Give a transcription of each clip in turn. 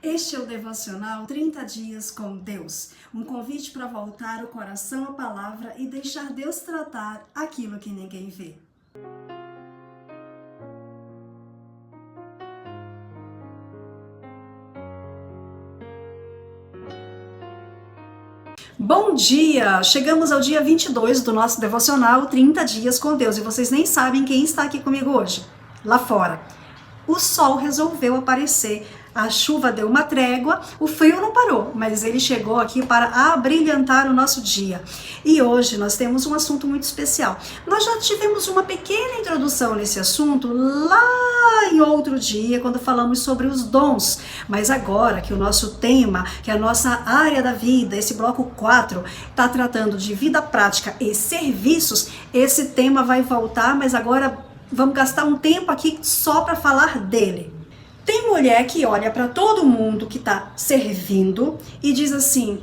Este é o Devocional 30 Dias com Deus, um convite para voltar o coração à palavra e deixar Deus tratar aquilo que ninguém vê. Bom dia! Chegamos ao dia 22 do nosso Devocional 30 Dias com Deus e vocês nem sabem quem está aqui comigo hoje, lá fora. O sol resolveu aparecer, a chuva deu uma trégua, o frio não parou, mas ele chegou aqui para abrilhantar o nosso dia. E hoje nós temos um assunto muito especial. Nós já tivemos uma pequena introdução nesse assunto lá em outro dia, quando falamos sobre os dons. Mas agora que o nosso tema, que é a nossa área da vida, esse bloco 4, está tratando de vida prática e serviços, esse tema vai voltar, mas agora vamos gastar um tempo aqui só para falar dele. Tem mulher que olha para todo mundo que está servindo e diz assim: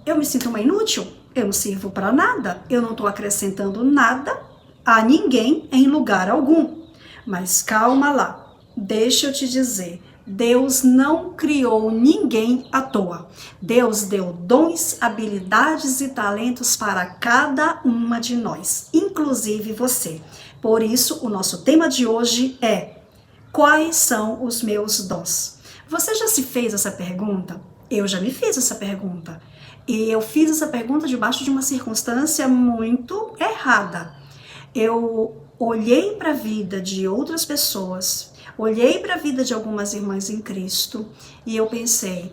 eu me sinto uma inútil, eu não sirvo para nada, eu não estou acrescentando nada a ninguém em lugar algum. Mas calma lá, deixa eu te dizer, Deus não criou ninguém à toa. Deus deu dons, habilidades e talentos para cada uma de nós, inclusive você. Por isso, o nosso tema de hoje é: quais são os meus dons? Você já se fez essa pergunta? Eu já me fiz essa pergunta. E eu fiz essa pergunta debaixo de uma circunstância muito errada. Eu olhei para a vida de outras pessoas, olhei para a vida de algumas irmãs em Cristo e eu pensei: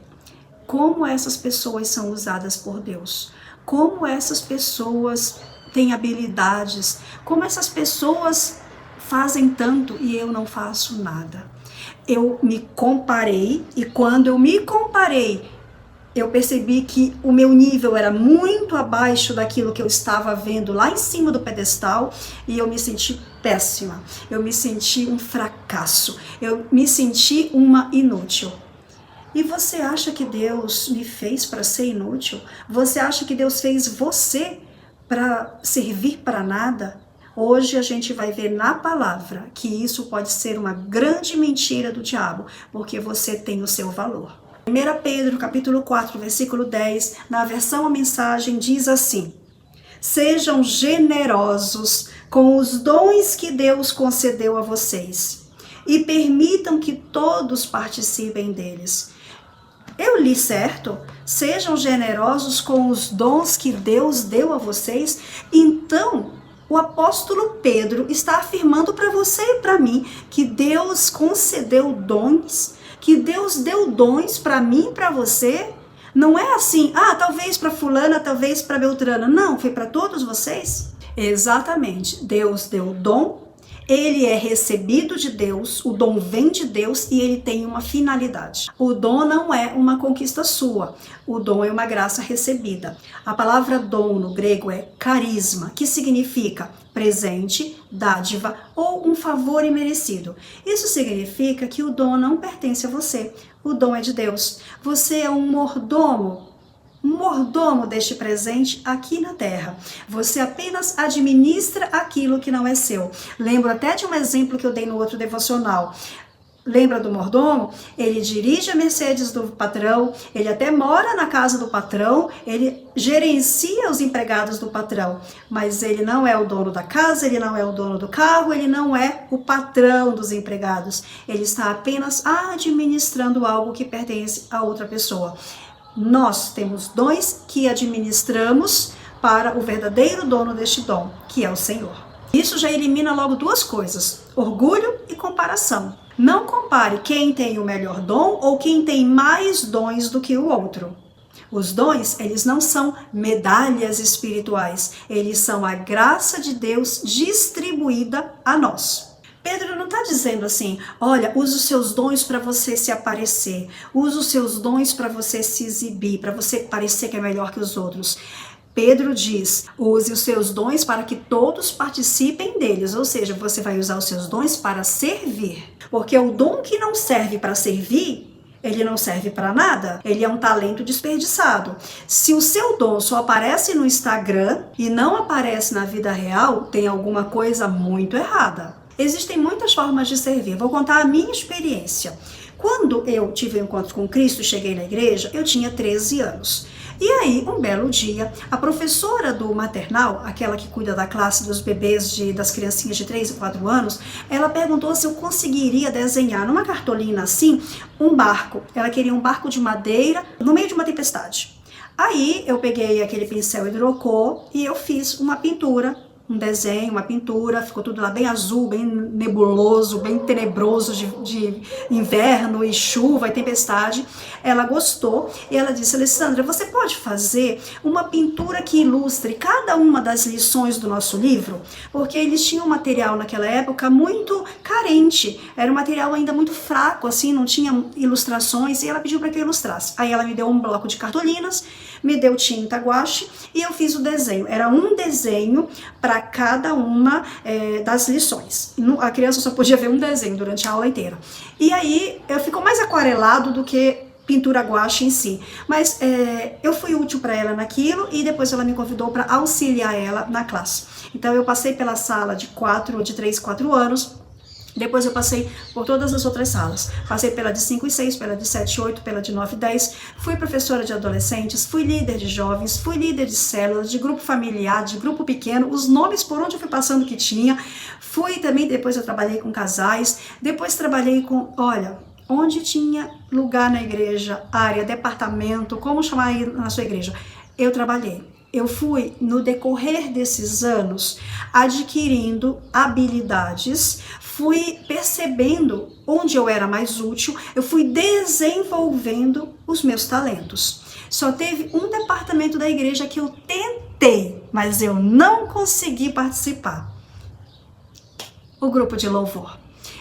como essas pessoas são usadas por Deus? Como essas pessoas têm habilidades? Como essas pessoas fazem tanto e eu não faço nada? Eu me comparei e quando eu me comparei, eu percebi que o meu nível era muito abaixo daquilo que eu estava vendo lá em cima do pedestal e eu me senti péssima, eu me senti um fracasso, eu me senti uma inútil. E você acha que Deus me fez para ser inútil? Você acha que Deus fez você para servir para nada? Hoje a gente vai ver na palavra que isso pode ser uma grande mentira do diabo, porque você tem o seu valor. 1 Pedro, capítulo 4, versículo 10, na versão A Mensagem, diz assim: sejam generosos com os dons que Deus concedeu a vocês e permitam que todos participem deles. Eu li certo? Sejam generosos com os dons que Deus deu a vocês. Então, o apóstolo Pedro está afirmando para você e para mim que Deus concedeu dons, que Deus deu dons para mim e para você. Não é assim, talvez para fulana, talvez para beltrana. Não, foi para todos vocês. Exatamente, Deus deu dom, ele é recebido de Deus, o dom vem de Deus e ele tem uma finalidade. O dom não é uma conquista sua, o dom é uma graça recebida. A palavra dom no grego é carisma, que significa presente, dádiva ou um favor imerecido. Isso significa que o dom não pertence a você, o dom é de Deus. Você é um mordomo deste presente aqui na terra. Você apenas administra aquilo que não é seu. Lembro até de um exemplo que eu dei no outro devocional. Lembra do mordomo? Ele dirige a Mercedes do patrão, ele até mora na casa do patrão, ele gerencia os empregados do patrão, mas ele não é o dono da casa, ele não é o dono do carro, ele não é o patrão dos empregados. Ele está apenas administrando algo que pertence a outra pessoa. Nós temos dons que administramos para o verdadeiro dono deste dom, que é o Senhor. Isso já elimina logo duas coisas: orgulho e comparação. Não compare quem tem o melhor dom ou quem tem mais dons do que o outro. Os dons, eles não são medalhas espirituais, eles são a graça de Deus distribuída a nós. Pedro não está dizendo assim: olha, use os seus dons para você se aparecer, use os seus dons para você se exibir, para você parecer que é melhor que os outros. Pedro diz: use os seus dons para que todos participem deles, ou seja, você vai usar os seus dons para servir. Porque o dom que não serve para servir, ele não serve para nada, ele é um talento desperdiçado. Se o seu dom só aparece no Instagram e não aparece na vida real, tem alguma coisa muito errada. Existem muitas formas de servir. Vou contar a minha experiência. Quando eu tive o encontro com Cristo e cheguei na igreja, eu tinha 13 anos. E aí, um belo dia, a professora do maternal, aquela que cuida da classe dos bebês, das criancinhas de 3 e 4 anos, ela perguntou se eu conseguiria desenhar numa cartolina assim, um barco. Ela queria um barco de madeira no meio de uma tempestade. Aí eu peguei aquele pincel hidrocor e eu fiz uma pintura, um desenho, uma pintura, ficou tudo lá bem azul, bem nebuloso, bem tenebroso de inverno e chuva e tempestade. Ela gostou e ela disse: Alessandra, você pode fazer uma pintura que ilustre cada uma das lições do nosso livro? Porque eles tinham um material naquela época muito carente, era um material ainda muito fraco, assim, não tinha ilustrações, e ela pediu para que eu ilustrasse. Aí ela me deu um bloco de cartolinas, me deu tinta guache e eu fiz o desenho. Era um desenho para cada uma das lições. A criança só podia ver um desenho durante a aula inteira. E aí ficou mais aquarelado do que pintura guache em si. Mas eu fui útil para ela naquilo e depois ela me convidou para auxiliar ela na classe. Então eu passei pela sala de 3, 4 anos. Depois eu passei por todas as outras salas. Passei pela de 5 e 6, pela de 7 e 8, pela de 9 e 10. Fui professora de adolescentes, fui líder de jovens, fui líder de células, de grupo familiar, de grupo pequeno, os nomes por onde eu fui passando que tinha. Fui também, depois eu trabalhei com casais, depois trabalhei com, onde tinha lugar na igreja, área, departamento, como chamar aí na sua igreja, eu trabalhei. Eu fui, no decorrer desses anos, adquirindo habilidades, fui percebendo onde eu era mais útil, eu fui desenvolvendo os meus talentos. Só teve um departamento da igreja que eu tentei, mas eu não consegui participar. O grupo de louvor.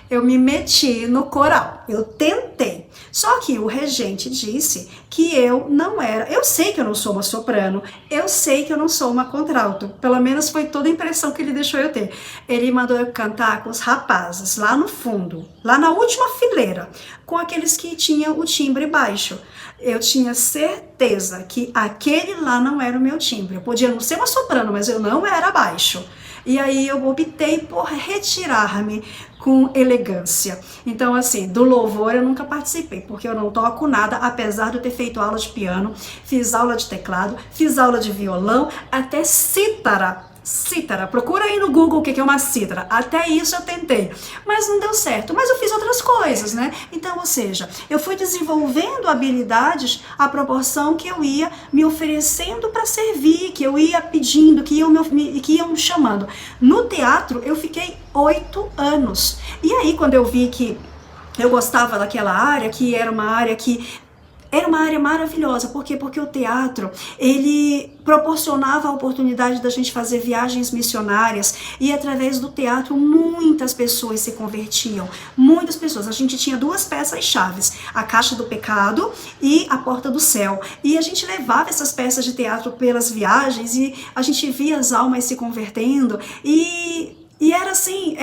Eu me meti no coral, eu tentei. Só que o regente disse que eu não era. Eu sei que eu não sou uma soprano, eu sei que eu não sou uma contralto. Pelo menos foi toda a impressão que ele deixou eu ter. Ele mandou eu cantar com os rapazes lá no fundo, lá na última fileira, com aqueles que tinham o timbre baixo. Eu tinha certeza que aquele lá não era o meu timbre. Eu podia não ser uma soprano, mas eu não era baixo. E aí eu optei por retirar-me com elegância. Então, assim, do louvor eu nunca participei, porque eu não toco nada, apesar de eu ter feito aula de piano, fiz aula de teclado, fiz aula de violão, até cítara. Cítara, procura aí no Google o que é uma cítara. Até isso eu tentei, mas não deu certo. Mas eu fiz outras coisas, né? Então, ou seja, eu fui desenvolvendo habilidades à proporção que eu ia me oferecendo para servir, que eu ia pedindo, que iam me chamando. No teatro, eu fiquei 8 anos. E aí, quando eu vi que eu gostava daquela área, que era uma área maravilhosa. Por quê? Porque o teatro, ele proporcionava a oportunidade da gente fazer viagens missionárias e através do teatro muitas pessoas se convertiam. Muitas pessoas. A gente tinha 2 peças chaves, a Caixa do Pecado e a Porta do Céu. E a gente levava essas peças de teatro pelas viagens e a gente via as almas se convertendo e era assim,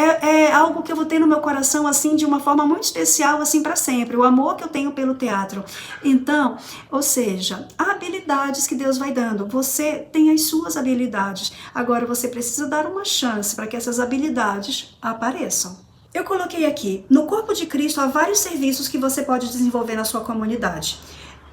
algo que eu vou ter no meu coração assim de uma forma muito especial assim para sempre, o amor que eu tenho pelo teatro. Então, ou seja, habilidades que Deus vai dando, você tem as suas habilidades, agora você precisa dar uma chance para que essas habilidades apareçam. Eu coloquei aqui, no corpo de Cristo há vários serviços que você pode desenvolver na sua comunidade.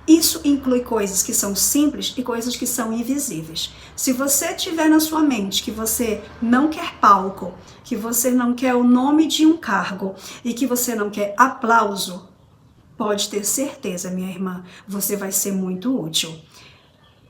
Isso inclui coisas que são simples e coisas que são invisíveis. Se você tiver na sua mente que você não quer palco, que você não quer o nome de um cargo e que você não quer aplauso, pode ter certeza, minha irmã, você vai ser muito útil.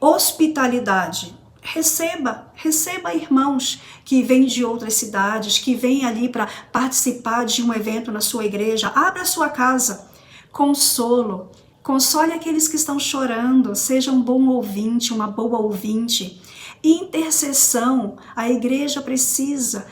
Hospitalidade. Receba irmãos que vêm de outras cidades, que vêm ali para participar de um evento na sua igreja. Abra a sua casa. Consolo. Console aqueles que estão chorando, seja um bom ouvinte, uma boa ouvinte. Intercessão, a igreja precisa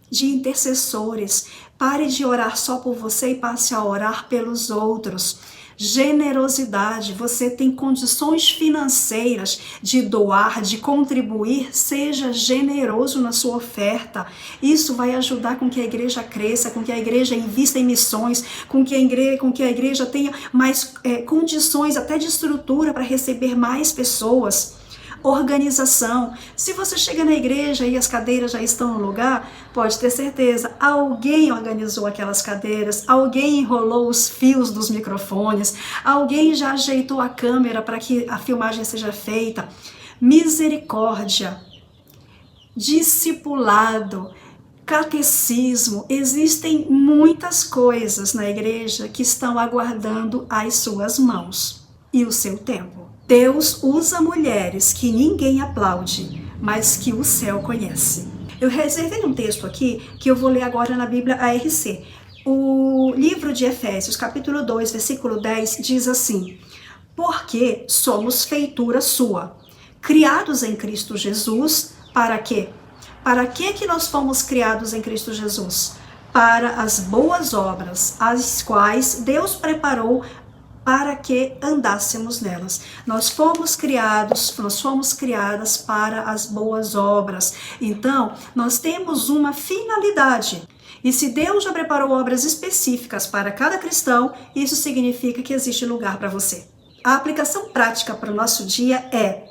de intercessores. Pare de orar só por você e passe a orar pelos outros. Generosidade, você tem condições financeiras de doar, de contribuir, seja generoso na sua oferta. Isso vai ajudar com que a igreja cresça, com que a igreja invista em missões, com que a igreja tenha mais condições até de estrutura para receber mais pessoas. organização. Se você chega na igreja e as cadeiras já estão no lugar, pode ter certeza, alguém organizou aquelas cadeiras, alguém enrolou os fios dos microfones, alguém já ajeitou a câmera para que a filmagem seja feita. Misericórdia, discipulado, catecismo, existem muitas coisas na igreja que estão aguardando as suas mãos e o seu tempo. Deus usa mulheres que ninguém aplaude, mas que o céu conhece. Eu reservei um texto aqui que eu vou ler agora na Bíblia ARC. O livro de Efésios, capítulo 2, versículo 10, diz assim: porque somos feitura sua, criados em Cristo Jesus, para quê? Para que nós fomos criados em Cristo Jesus? Para as boas obras, as quais Deus preparou para que andássemos nelas. Nós fomos criadas para as boas obras. Então, nós temos uma finalidade. E se Deus já preparou obras específicas para cada cristão, isso significa que existe lugar para você. A aplicação prática para o nosso dia é: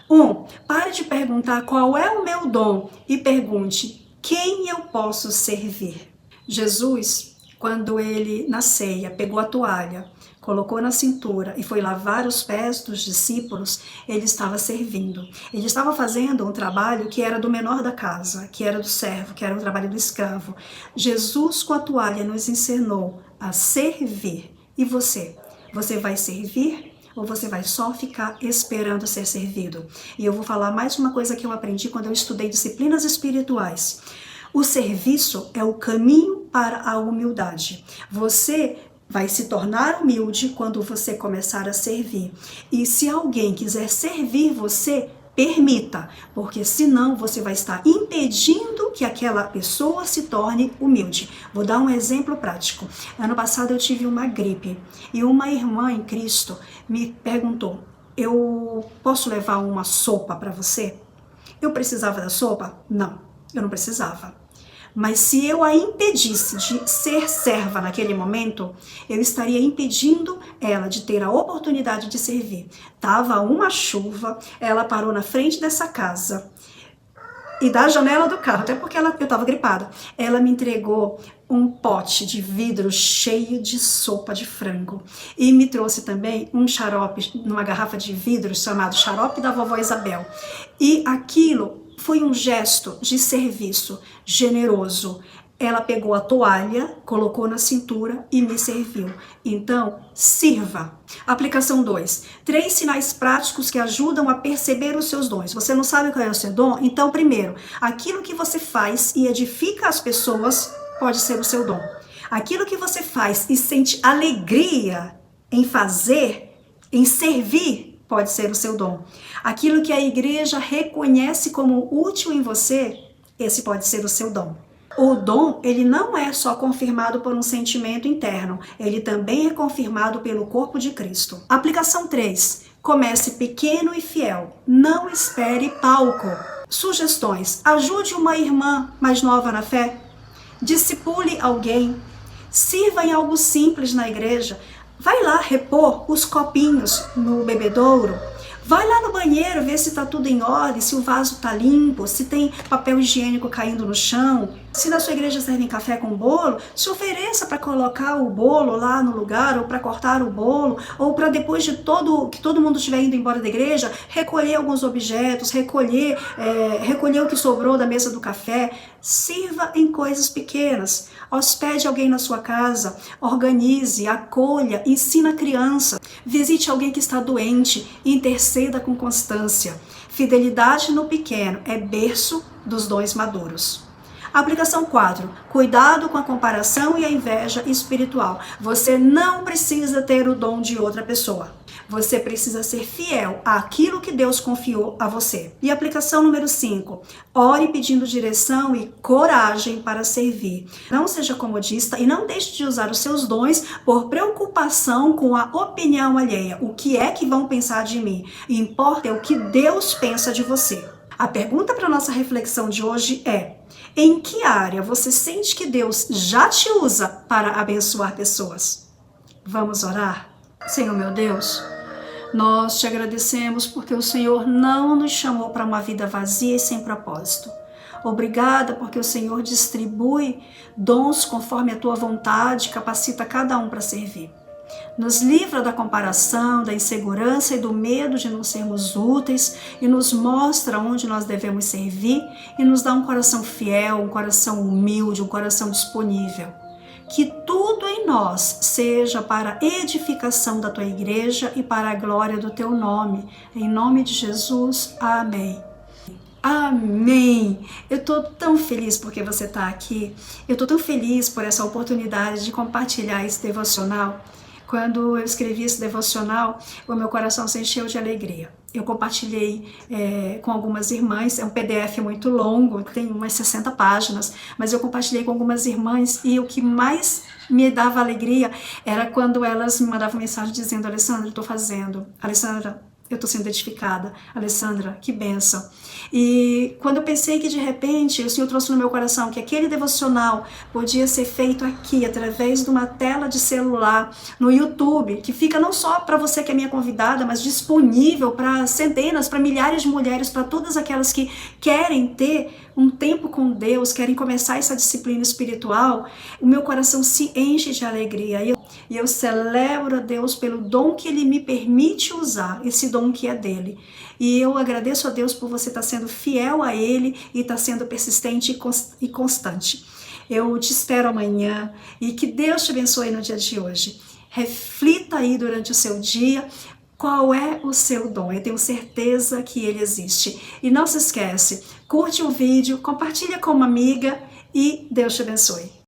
1. Pare de perguntar qual é o meu dom e pergunte quem eu posso servir. Jesus, quando ele na ceia pegou a toalha, colocou na cintura e foi lavar os pés dos discípulos, ele estava servindo. Ele estava fazendo um trabalho que era do menor da casa, que era do servo, que era o trabalho do escravo. Jesus com a toalha nos ensinou a servir. E você? Você vai servir? Ou você vai só ficar esperando ser servido? E eu vou falar mais uma coisa que eu aprendi quando eu estudei disciplinas espirituais. O serviço é o caminho para a humildade. Você vai se tornar humilde quando você começar a servir. E se alguém quiser servir você, permita, porque senão você vai estar impedindo que aquela pessoa se torne humilde. Vou dar um exemplo prático. Ano passado eu tive uma gripe e uma irmã em Cristo me perguntou: eu posso levar uma sopa para você? Eu precisava da sopa? Não, eu não precisava. Mas se eu a impedisse de ser serva naquele momento, eu estaria impedindo ela de ter a oportunidade de servir. Tava uma chuva, ela parou na frente dessa casa e da janela do carro, até porque eu estava gripada, ela me entregou um pote de vidro cheio de sopa de frango e me trouxe também um xarope numa garrafa de vidro chamado xarope da vovó Isabel. E aquilo foi um gesto de serviço generoso. Ela pegou a toalha, colocou na cintura e me serviu. Então, sirva. Aplicação 2. 3 sinais práticos que ajudam a perceber os seus dons. Você não sabe qual é o seu dom? Então, primeiro, aquilo que você faz e edifica as pessoas pode ser o seu dom. Aquilo que você faz e sente alegria em fazer, em servir, pode ser o seu dom. Aquilo que a igreja reconhece como útil em você, esse pode ser o seu dom. O dom, ele não é só confirmado por um sentimento interno, ele também é confirmado pelo corpo de Cristo. Aplicação 3. Comece pequeno e fiel. Não espere palco. Sugestões. Ajude uma irmã mais nova na fé. Discipule alguém. Sirva em algo simples na igreja. Vai lá repor os copinhos no bebedouro. Vai lá no banheiro ver se está tudo em ordem, se o vaso está limpo, se tem papel higiênico caindo no chão. Se na sua igreja servem café com bolo, se ofereça para colocar o bolo lá no lugar, ou para cortar o bolo, ou para depois de que todo mundo estiver indo embora da igreja, recolher alguns objetos, recolher o que sobrou da mesa do café. Sirva em coisas pequenas. Hospede alguém na sua casa, organize, acolha, ensina a criança, visite alguém que está doente, interceda com constância. Fidelidade no pequeno é berço dos dons maduros. Aplicação 4. Cuidado com a comparação e a inveja espiritual. Você não precisa ter o dom de outra pessoa. Você precisa ser fiel àquilo que Deus confiou a você. E aplicação número 5. Ore pedindo direção e coragem para servir. Não seja comodista e não deixe de usar os seus dons por preocupação com a opinião alheia. O que é que vão pensar de mim? Importa é o que Deus pensa de você. A pergunta para a nossa reflexão de hoje é: em que área você sente que Deus já te usa para abençoar pessoas? Vamos orar? Senhor meu Deus, Nós te agradecemos porque o Senhor não nos chamou para uma vida vazia e sem propósito. Obrigada porque o Senhor distribui dons conforme a tua vontade, capacita cada um para servir. Nos livra da comparação, da insegurança e do medo de não sermos úteis e nos mostra onde nós devemos servir e nos dá um coração fiel, um coração humilde, um coração disponível. Que tudo em nós seja para a edificação da tua igreja e para a glória do teu nome. Em nome de Jesus, amém. Amém! Eu estou tão feliz porque você está aqui. Eu estou tão feliz por essa oportunidade de compartilhar esse devocional. Quando eu escrevi esse devocional, o meu coração se encheu de alegria. Eu compartilhei com algumas irmãs, é um PDF muito longo, tem umas 60 páginas, mas eu compartilhei com algumas irmãs e o que mais me dava alegria era quando elas me mandavam mensagem dizendo: Alessandra, eu estou fazendo, Alessandra, eu estou sendo edificada, Alessandra, que bênção. E quando eu pensei que de repente o Senhor trouxe no meu coração que aquele devocional podia ser feito aqui, através de uma tela de celular, no YouTube, que fica não só para você que é minha convidada, mas disponível para centenas, para milhares de mulheres, para todas aquelas que querem ter um tempo com Deus, querem começar essa disciplina espiritual, o meu coração se enche de alegria. E eu celebro a Deus pelo dom que Ele me permite usar, esse dom que é dele. E eu agradeço a Deus por você estar sendo fiel a Ele e estar sendo persistente e constante. Eu te espero amanhã e que Deus te abençoe no dia de hoje. Reflita aí durante o seu dia qual é o seu dom. Eu tenho certeza que ele existe. E não se esquece, curte o vídeo, compartilha com uma amiga e Deus te abençoe.